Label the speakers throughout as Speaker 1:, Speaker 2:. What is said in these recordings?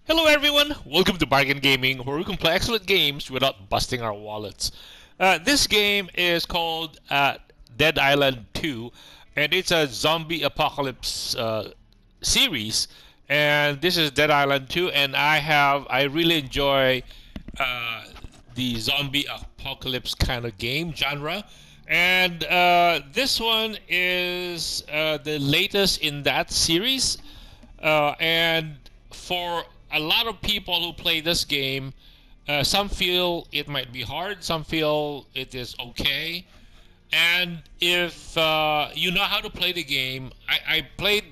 Speaker 1: Hello everyone, welcome to Bargain Gaming, where we can play excellent games without busting our wallets. This game is called Dead Island 2, and it's a zombie apocalypse series. And this is Dead Island 2, and I really enjoy uh, the zombie apocalypse kind of game genre. And this one is the latest in that series. And for a lot of people who play this game, some feel it might be hard, some feel it is okay. And if you know how to play the game, I played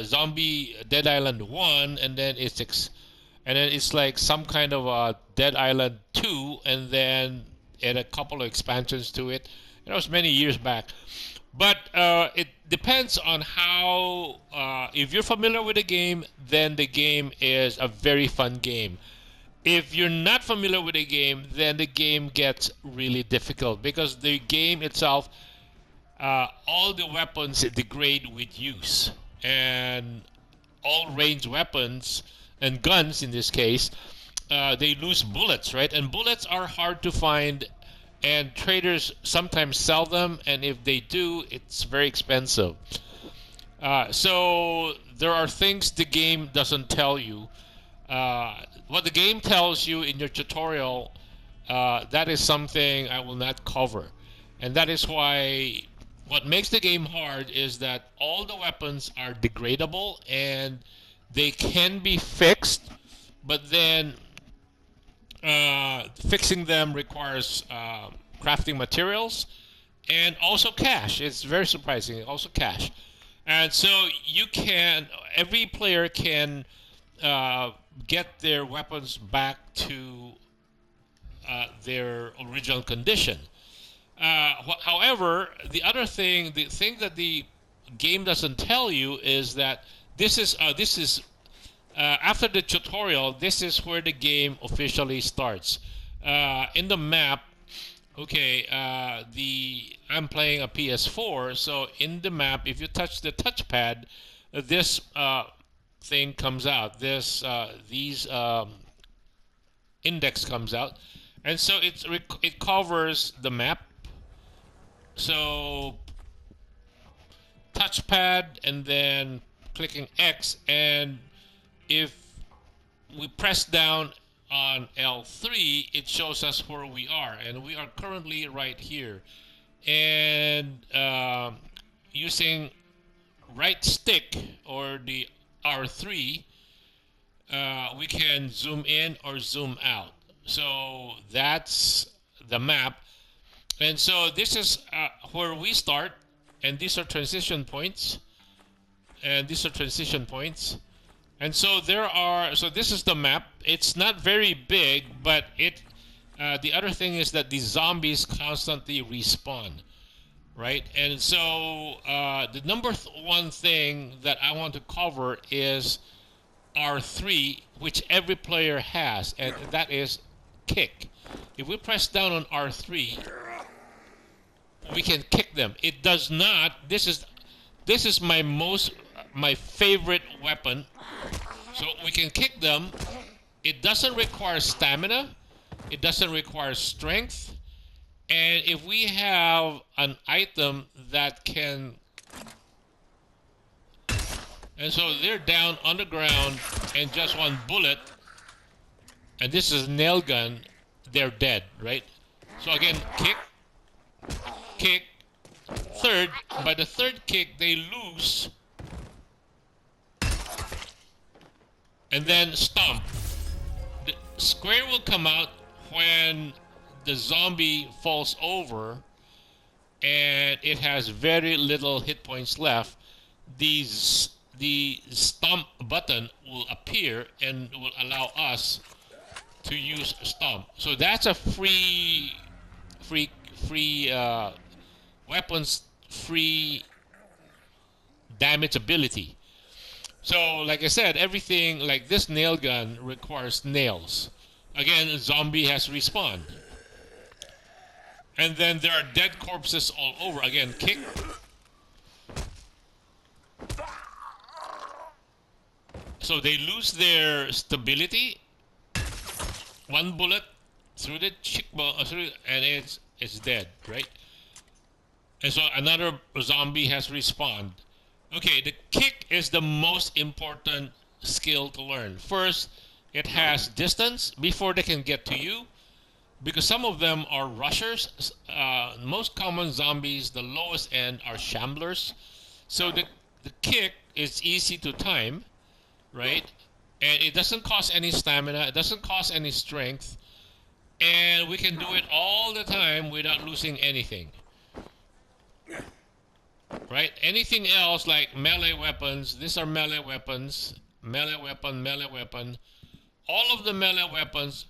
Speaker 1: Zombie Dead Island 1, and then it's like some kind of a Dead Island 2, and then add a couple of expansions to it. It was many years back. But it depends on how. If you're familiar with the game, then the game is a very fun game. If you're not familiar with the game, then the game gets really difficult because the game itself, all the weapons degrade with use, and all ranged weapons and guns in this case, they lose bullets, right? And bullets are hard to find, and traders sometimes sell them, and if they do, it's very expensive. So there are things the game doesn't tell you. What the game tells you in your tutorial, that is something I will not cover. And that is why what makes the game hard is that all the weapons are degradable and they can be fixed, but then fixing them requires crafting materials and also cash. It's very surprising. Also cash. And so every player can get their weapons back to their original condition. However, the thing that the game doesn't tell you is that this is after the tutorial. This is where the game officially starts. In the map, okay, I'm playing a PS4, so in the map, if you touch the touchpad, this thing comes out. These index comes out, and so it covers the map. So touchpad and then clicking X, and if we press down on L3, it shows us where we are, and we are currently right here. And using right stick or the R3, we can zoom in or zoom out. So that's the map. And so this is where we start, and these are transition points, and these are transition points. And so so this is the map. It's not very big, but the other thing is that the zombies constantly respawn, right? And so the number one thing that I want to cover is R3, which every player has, and that is kick. If we press down on R3, we can kick them. It does not. This is my favorite weapon. So we can kick them. It doesn't require stamina. It doesn't require strength. And if we have an item that can... And so they're down on the ground, and just one bullet, and this is a nail gun, they're dead, right? So again, kick, third. By the third kick, they lose, and then stomp. The square will come out when the zombie falls over and it has very little hit points left. The stomp button will appear and will allow us to use stomp. So that's a free weapons free damage ability. So like I said, everything like this nail gun requires nails. Again, a zombie has respawned. And then there are dead corpses all over. Again, kick. So they lose their stability. One bullet through the cheekbone, and it's dead, right? And so another zombie has respawned. Okay, the kick is the most important skill to learn. First, it has distance before they can get to you, because some of them are rushers. Most common zombies, the lowest end, are shamblers. So the kick is easy to time, right? And it doesn't cost any stamina, it doesn't cost any strength, and we can do it all the time without losing anything. Right? Anything else like melee weapons, these are melee weapons, melee weapon, melee weapon. All of the melee weapons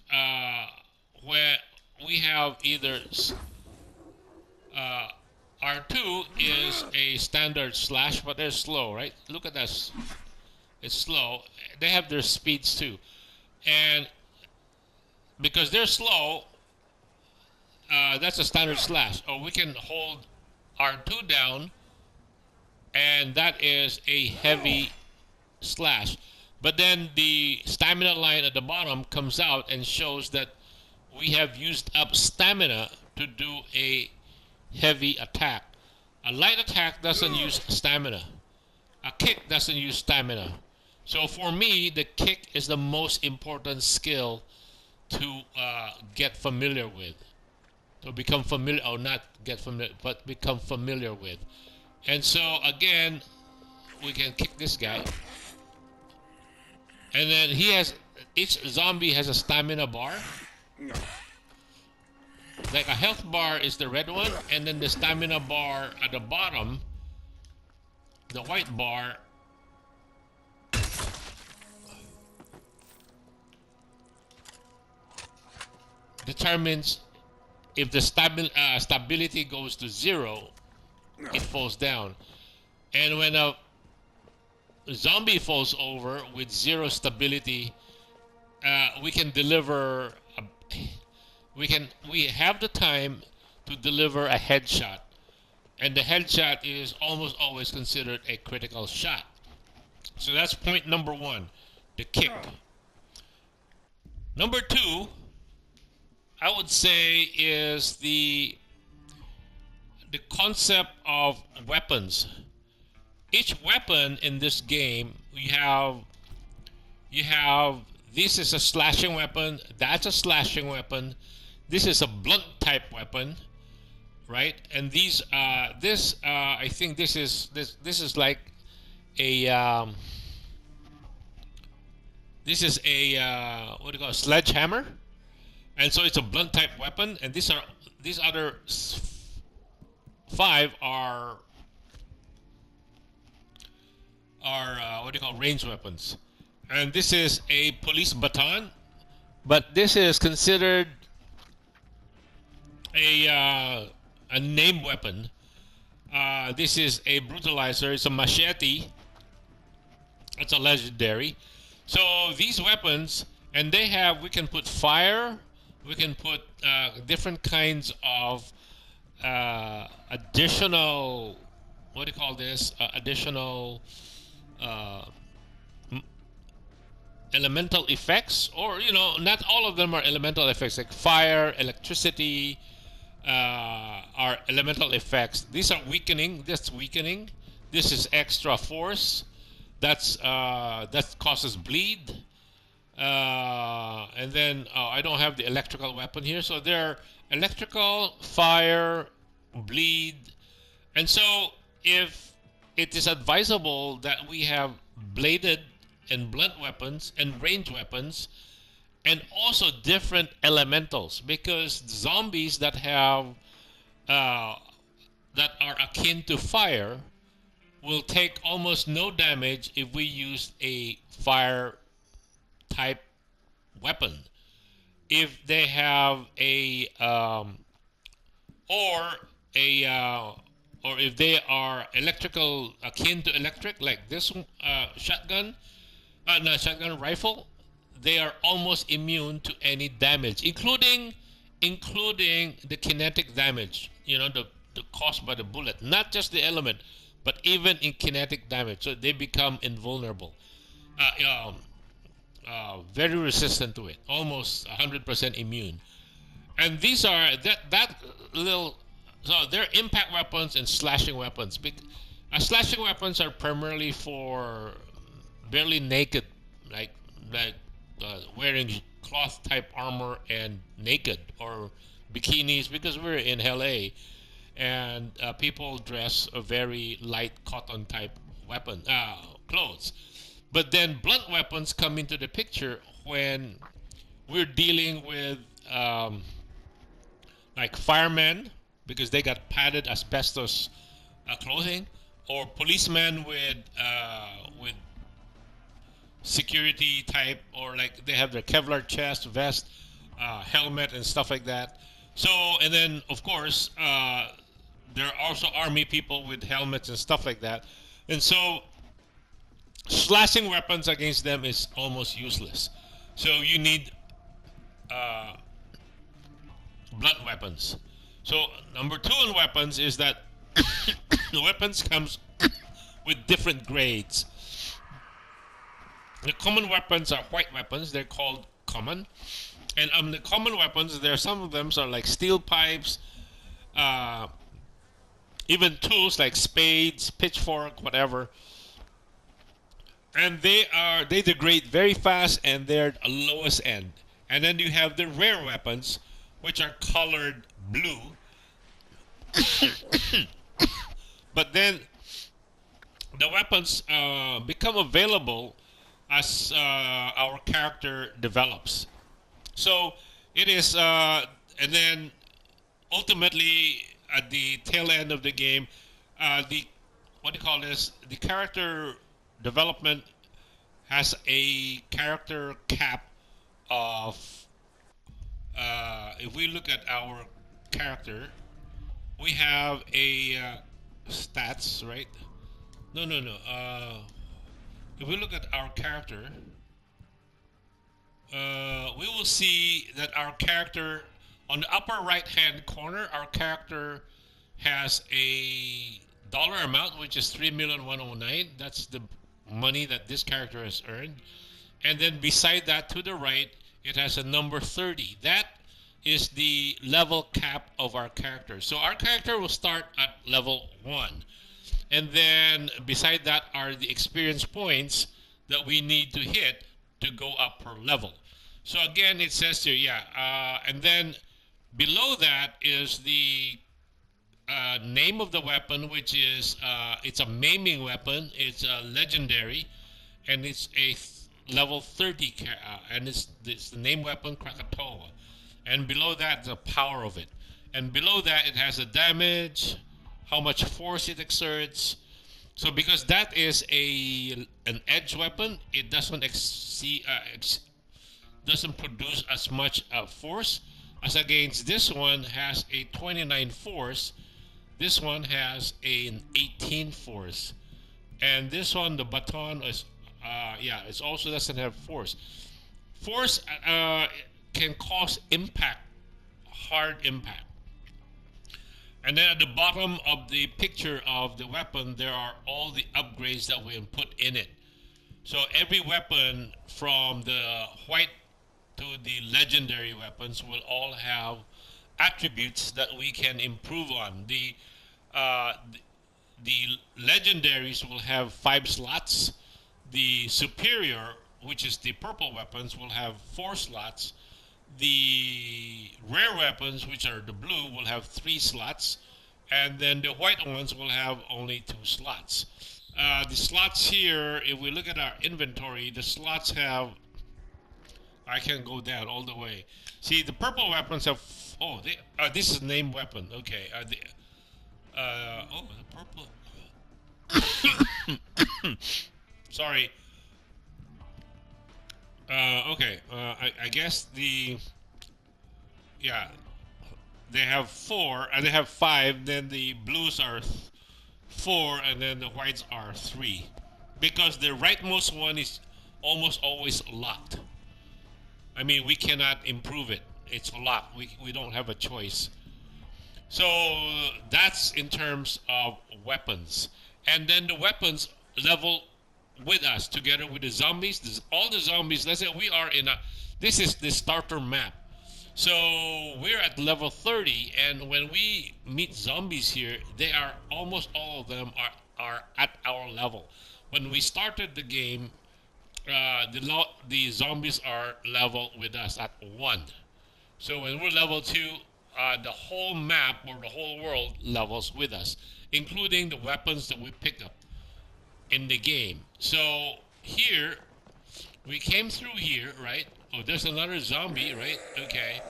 Speaker 1: where we have either R2 is a standard slash, but they're slow, right? Look at this. It's slow. They have their speeds too. And because they're slow, that's a standard slash. Or we can hold R2 down, and that is a heavy slash. But then the stamina line at the bottom comes out and shows that we have used up stamina to do a heavy attack. A light attack doesn't use stamina. A kick doesn't use stamina. So for me, the kick is the most important skill to get familiar with. To become familiar, or not get familiar, but become familiar with. And so again, we can kick this guy. And then each zombie has a stamina bar. Like a health bar is the red one, and then the stamina bar at the bottom, the white bar, determines if the stability goes to 0, it falls down. And when a zombie falls over with 0 stability, we can deliver we have the time to deliver a headshot, and the headshot is almost always considered a critical shot. So that's point number 1, the kick. Number 2, I would say, is the concept of weapons. Each weapon in this game, you have this is a slashing weapon, that's a slashing weapon, this is a blunt type weapon, right? And these I think this is like a what do you call it, sledgehammer. And so it's a blunt type weapon, and these other 5 are what do you call, range weapons. And this is a police baton, but this is considered a named weapon. This is a brutalizer. It's a machete. It's a legendary. So these weapons, and we can put fire. We can put different kinds of additional, what do you call this? Additional elemental effects, or not all of them are elemental effects. Like fire, electricity are elemental effects. These are weakening. That's weakening. This is extra force. That causes bleed. And then I don't have the electrical weapon here, so they're electrical, fire, bleed. And so if it is advisable that we have bladed and blunt weapons and range weapons, and also different elementals, because zombies that have that are akin to fire will take almost no damage if we use a fire type weapon. If they have or if they are electrical, akin to electric, like this shotgun rifle, they are almost immune to any damage, including the kinetic damage, the caused by the bullet, not just the element, but even in kinetic damage. So they become invulnerable. uh, very resistant to it, almost 100% immune. And these are that little. So they're impact weapons and slashing weapons. Slashing weapons are primarily for barely naked, like like wearing cloth type armor and naked or bikinis, because we're in LA and people dress a very light cotton type weapon clothes. But then blunt weapons come into the picture when we're dealing with um, like firemen, because they got padded asbestos clothing, or policemen with security type, or like they have their Kevlar chest vest, helmet, and stuff like that. So, and then of course there are also army people with helmets and stuff like that. And so slashing weapons against them is almost useless. So you need uh, blunt weapons. So number two in weapons is that the weapons comes with different grades. The common weapons are white weapons. They're called common. And the common weapons, there are some of them are like steel pipes, uh, even tools like spades, pitchfork, whatever. And they degrade very fast, and they're the lowest end. And then you have the rare weapons, which are colored blue. But then the weapons become available as our character develops. So it is, and then ultimately at the tail end of the game, the what do you call this? The character development has a character cap of. If we look at our character, we have a stats, right? No, no, no. If we look at our character, we will see that our character, on the upper right hand corner, our character has a dollar amount, which is 3,109,000. That's the money that this character has earned. And then beside that, to the right, it has a number 30. That is the level cap of our character. So our character will start at level 1. And then beside that are the experience points that we need to hit to go up per level. So again, it says here, and then below that is the name of the weapon, which is it's a maiming weapon. It's a legendary, and it's a level 30, and it's the name weapon Krakatoa. And below that, the power of it. And below that, it has a damage, how much force it exerts. So because that is an edge weapon, it doesn't doesn't produce as much force as against this one has a 29 force. This one has an 18 force, and this one, the baton, is it also doesn't have force. Force can cause impact, hard impact. And then at the bottom of the picture of the weapon, there are all the upgrades that we can put in it. So every weapon from the white to the legendary weapons will all have attributes that we can improve on. The legendaries will have 5 slots. The superior, which is the purple weapons, will have 4 slots. The rare weapons, which are the blue, will have 3 slots, and then the white ones will have only 2 slots. The slots here, if we look at our inventory, the slots have, I can go down all the way. See, the purple weapons have, this is named weapon. Okay, the purple. Sorry. I guess they have 4, and they have 5, then the blues are 4, and then the whites are 3. Because the rightmost one is almost always locked. I mean, we cannot improve it. It's locked. We don't have a choice. So that's in terms of weapons. And then the weapons, level with us together with the zombies. All the zombies, let's say we are in a, this is the starter map. So we're at level 30, and when we meet zombies here, they are almost all of them are at our level. When we started the game, the zombies are level with us at 1. So when we're level 2, the whole map or the whole world levels with us, including the weapons that we pick up in the game. So here, we came through here, right? Oh, there's another zombie, right? Okay.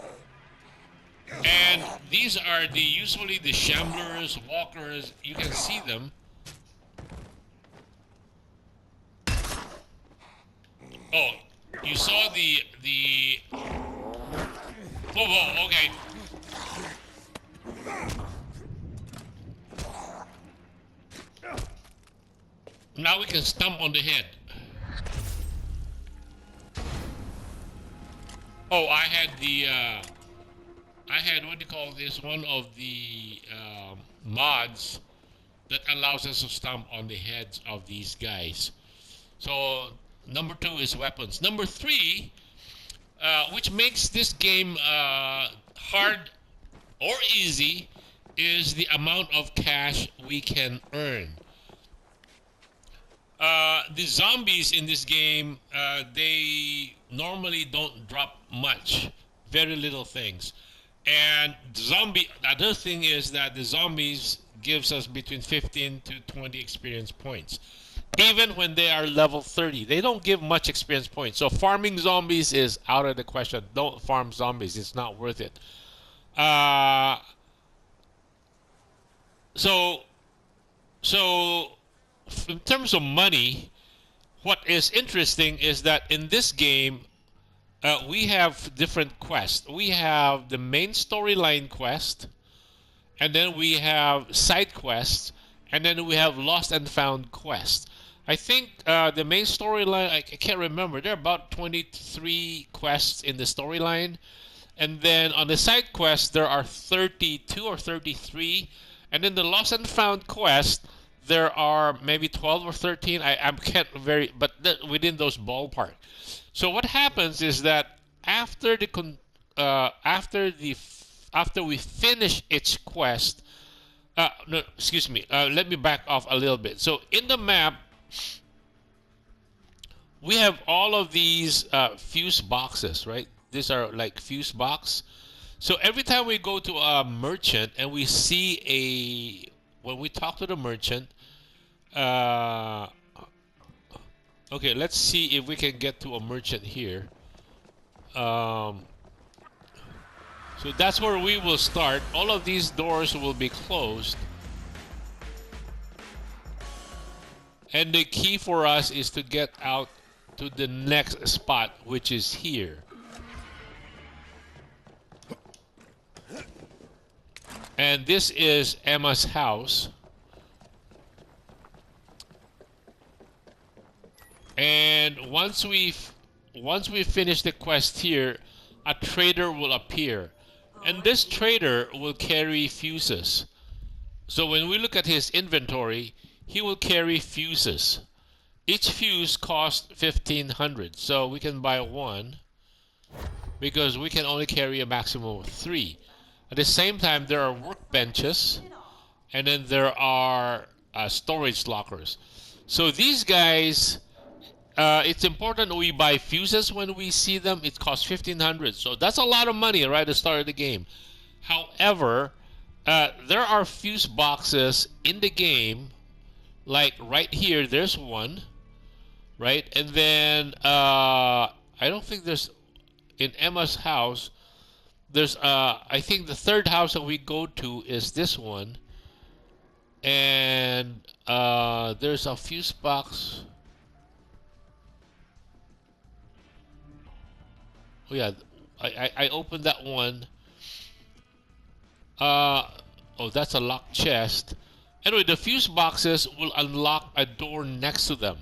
Speaker 1: And these are usually the shamblers, walkers. You can see them. Oh, you saw the. Whoa, okay. Now we can stomp on the head. Oh, I had what do you call this? One of the mods that allows us to stomp on the heads of these guys. So number 2 is weapons. Number 3, which makes this game hard or easy, is the amount of cash we can earn. The zombies in this game, they normally don't drop much, very little things. And the other thing is that the zombies gives us between 15 to 20 experience points. Even when they are level 30, they don't give much experience points. So farming zombies is out of the question. Don't farm zombies, it's not worth it. So in terms of money, what is interesting is that in this game, we have different quests. We have the main storyline quest, and then we have side quests, and then we have lost and found quests. I think the main storyline, I can't remember, there are about 23 quests in the storyline, and then on the side quests there are 32 or 33, and then the lost and found quest there are maybe 12 or 13. I can't but within those ballpark. So what happens is that after we finish each quest, no, excuse me. Let me back off a little bit. So in the map, we have all of these fuse boxes, right? These are like fuse box. So every time we go to a merchant and we see when we talk to the merchant, okay, let's see if we can get to a merchant here. So that's where we will start. All of these doors will be closed. And the key for us is to get out to the next spot, which is here. And this is Emma's house. And once we finish the quest here, a trader will appear. And this trader will carry fuses. So when we look at his inventory, he will carry fuses. Each fuse costs 1,500. So we can buy one because we can only carry a maximum of 3. At the same time, there are workbenches, and then there are storage lockers. So these guys, it's important we buy fuses when we see them. It costs 1,500, so that's a lot of money right at the start of the game. However, there are fuse boxes in the game, like right here. There's one, right? And then I don't think there's in Emma's house. There's I think the third house that we go to is this one, and there's a fuse box. Oh yeah, I opened that one. Oh, that's a locked chest. Anyway, the fuse boxes will unlock a door next to them,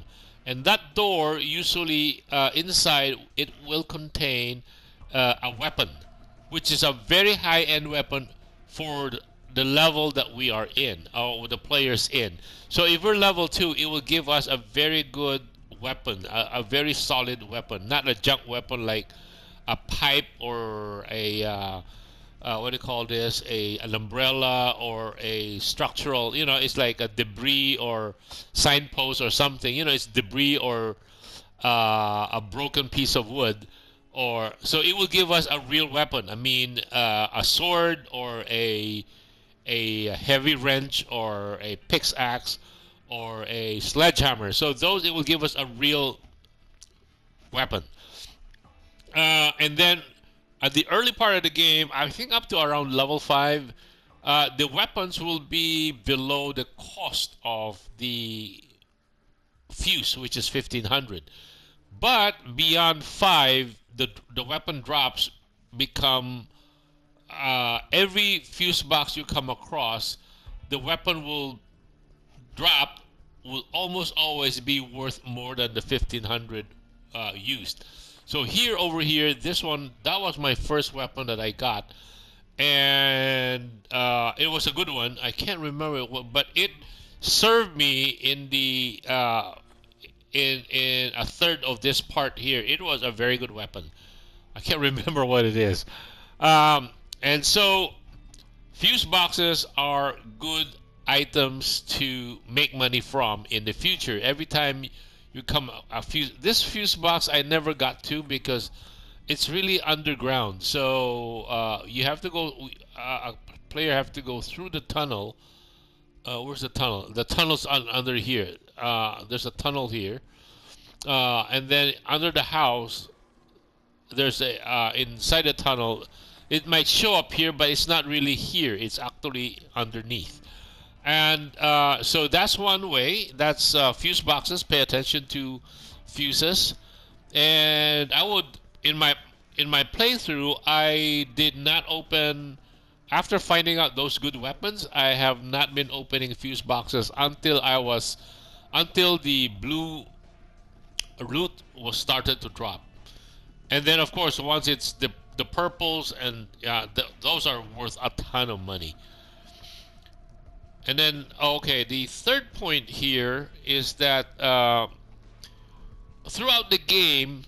Speaker 1: and that door usually inside it will contain a weapon, which is a very high-end weapon for the level that we are in, or the players in. So if we're level 2, it will give us a very good weapon, a very solid weapon, not a junk weapon like a pipe or a what do you call this, an umbrella or a structural, it's like a debris or signpost or something, it's debris or a broken piece of wood, or so it will give us a real weapon. I mean, a sword or a heavy wrench or a pickaxe or a sledgehammer. So those, it will give us a real weapon. And then at the early part of the game, I think up to around level 5, the weapons will be below the cost of the fuse, which is 1500. But beyond 5, the weapon drops become every fuse box you come across, the weapon will drop, will almost always be worth more than the 1500 used. So here, over here, this one, that was my first weapon that I got, and it was a good one. I can't remember but it served me in the in a third of this part here. It was a very good weapon. I can't remember what it is. And so fuse boxes are good items to make money from in the future. Every time you come a fuse, this fuse box I never got to because it's really underground. So you have to go. A player have to go through the tunnel. Where's the tunnel? The tunnel's under here. There's a tunnel here, and then under the house, there's a inside the tunnel. It might show up here, but it's not really here. It's actually underneath. And so that's one way. That's fuse boxes. Pay attention to fuses. And I would, in my playthrough, I did not open. After finding out those good weapons, I have not been opening fuse boxes until the blue loot was started to drop. And then, of course, once it's the purples, and those are worth a ton of money. And then, okay, the third point here is that throughout the game,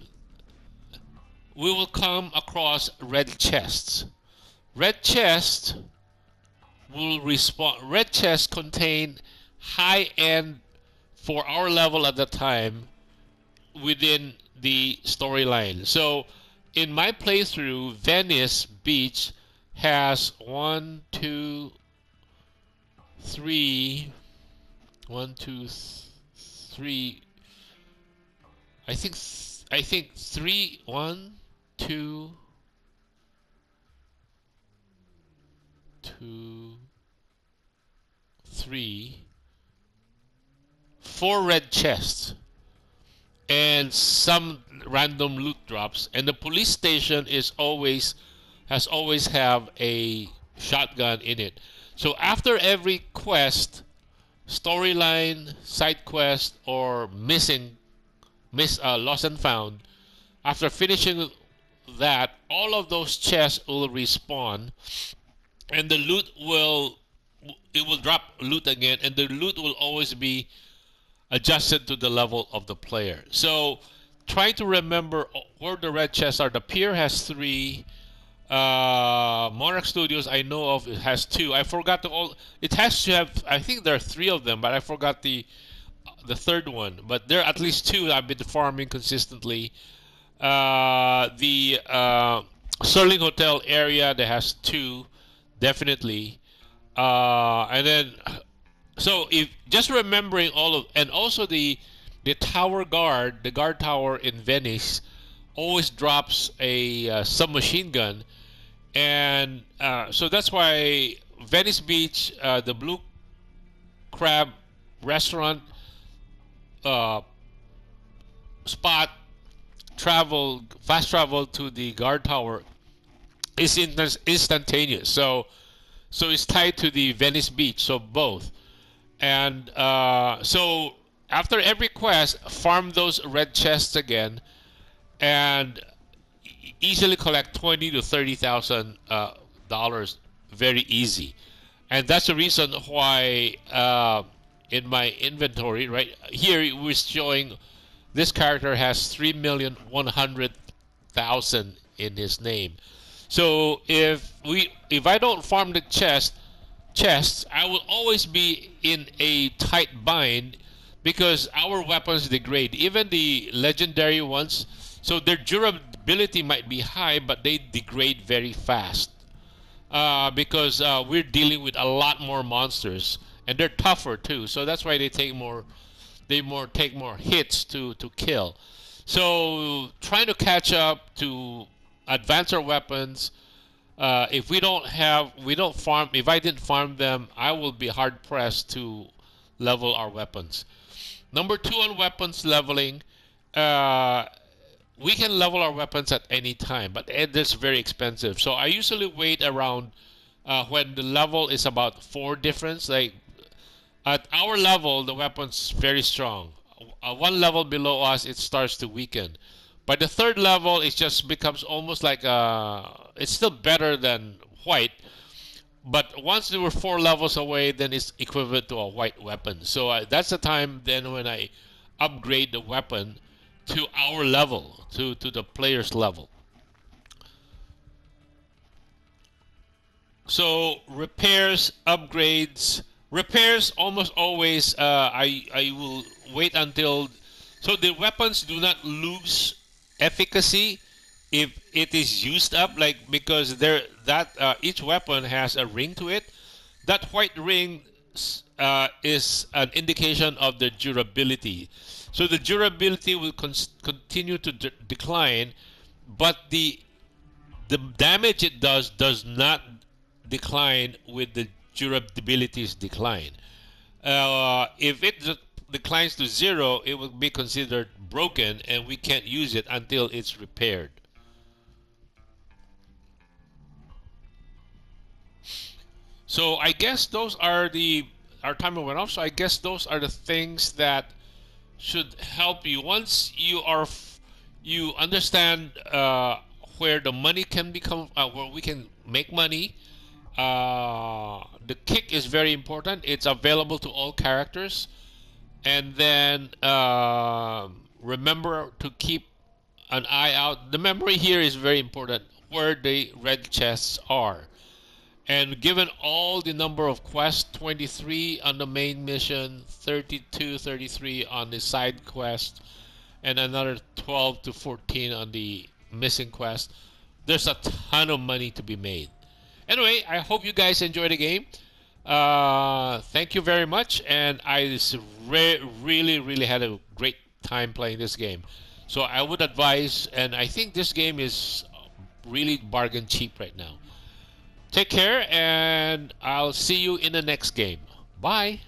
Speaker 1: we will come across red chests. Red chests will respawn. Red chests contain high-end, for our level at the time, within the storyline. So in my playthrough, Venice Beach has 1, 2, 3. I think 3. 1, 2, 3, 4 red chests and some random loot drops, and the police station has always have a shotgun in it. So after every quest, storyline, side quest, or lost and found, after finishing that, all of those chests will respawn, and the loot will drop loot again, and the loot will always be adjusted to the level of the player. So try to remember where the red chests are. The Pier has 3. Monarch Studios, I know of, it has 2. I forgot it has to have, I think there are 3 of them, but I forgot the third one. But there are at least 2 I've been farming consistently. The Sterling Hotel area, that has 2, definitely. And then, so if just remembering all of, and also the tower guard, the guard tower in Venice, always drops a submachine gun, and so that's why Venice Beach, the Blue Crab restaurant, spot, fast travel to the guard tower is instantaneous. So it's tied to the Venice Beach. So both. And so after every quest, farm those red chests again, and easily collect $20,000 to $30,000 very easy. And that's the reason why in my inventory right here we're showing This character has 3,100,000 in his name. So if I don't farm the chests, I will always be in a tight bind because our weapons degrade, even the legendary ones. So their durability might be high, but they degrade very fast because we're dealing with a lot more monsters, and they're tougher too. So that's why they take more take more hits to kill. So trying to catch up to advance our weapons. If we don't farm. If I didn't farm them, I will be hard pressed to level our weapons. Number two on weapons leveling, uh, we can level our weapons at any time, but it is very expensive. So I usually wait around when the level is about 4 difference. Like at our level, the weapon's very strong. One level below us, it starts to weaken. By the third level, it just becomes almost like it's still better than white, but once they were 4 levels away, then it's equivalent to a white weapon. So that's the time then when I upgrade the weapon to our level, to the player's level. So repairs, upgrades, repairs almost always I will wait until so the weapons do not lose efficacy if it is used up, like because there that each weapon has a ring to it. That white ring is an indication of the durability. So the durability will continue to decline, but the damage it does not decline with the durability's decline. If it declines to 0, it will be considered broken and we can't use it until it's repaired. So I guess those are our timer went off. So I guess those are the things that should help you once you understand where the money can become, where we can make money. The kick is very important. It's available to all characters, and then remember to keep an eye out. The memory here is very important, where the red chests are. And given all the number of quests, 23 on the main mission, 32, 33 on the side quest, and another 12 to 14 on the missing quest, there's a ton of money to be made. Anyway, I hope you guys enjoy the game. Thank you very much, and I really had a great time playing this game. So I would advise, and I think this game is really bargain cheap right now. Take care, and I'll see you in the next game. Bye.